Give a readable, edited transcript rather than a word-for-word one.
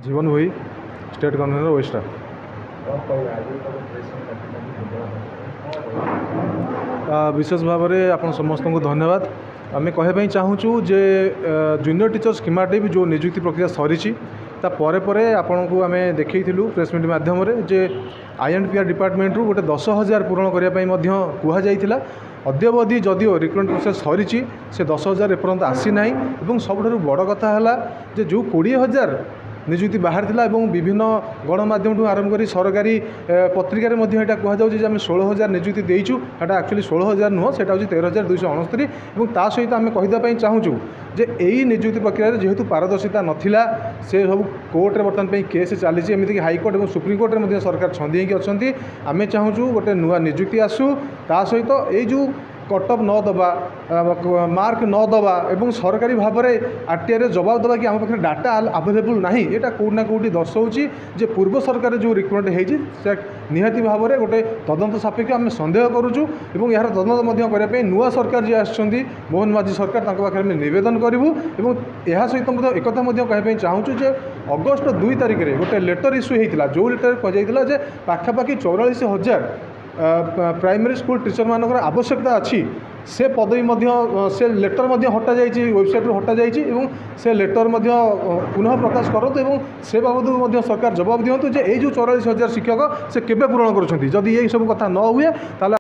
जीवन भोई state convener Vista. विशेष भाव में आप समस्त को धन्यवाद। आम कहवाई चाहूँ जे जूनियर टीचर स्कीमाटे भी जो नियुक्ति प्रक्रिया सरी तापर आपण को आम देखू प्रेस मीट मध्यम जे INPR डिपार्टमेंट रू गोटे 10,000 पूरण करने कहला। अद्यावधि जदिओ रिक्रुटमेंट प्रोसेस सरी से 10,000 एपर्यंत आसी ना। सबुठ बड़ कथा है जो 20,000 नियुक्ति बाहर थिला एवं विभिन्न गणमाध्यम ठूँ आरंभ कर सरकारी पत्रिकार कहुच्छे आम 16,000 नियुक्ति देचु। एटा एक्चुअली 16,000 नुह से 13,269 और ता सहित आम कहीदें चाहूँ जे यही नियुक्ति प्रक्रिया जेहेतु पारदर्शिता नथिला से सब कोर्ट रे बर्तमान केस चली एमतीक हाईकोर्ट और सुप्रीमकोर्ट में सरकार छंदी होती। आम चाहूँ गोटे नुआ नियुक्ति आसू ता सहित ये जो कटअप न दबा मार्क न दबा एवं सरकारी भाव में RTI जवाब दबा कि आम पाखे डाटा आवेलेबल ना यहाँ कौटना कौटी दर्शाऊँगी जे पूर्व सरकार जो रिक्रुटमेंट होती निहाती भाव में गोटे तदंत सापेक्ष आम सन्देह करुचु और यार तदंत करने नुआ सरकार जी आसछन्ती मोहन माझी सरकार पाखे आम नवेदन करूँ। यह सहित एक कहवाई चाहूँ जे अगस्ट 2 तारिख में गोटे लेटर इश्यू होता जो लेटर कहुला पाखापाखि 44,000 प्राइमरी स्कूल टीचर मानकर आवश्यकता अच्छी से पदवी से लेटर हटा जाइए वेबसाइट रू हटा जाइए से लेटर पुनः प्रकाश करूँ से बाबद सरकार जवाब दिंतु जे ये जो 44,000 शिक्षक से केबे पूरण करुँच जदि ये सब कथा न हुए ताले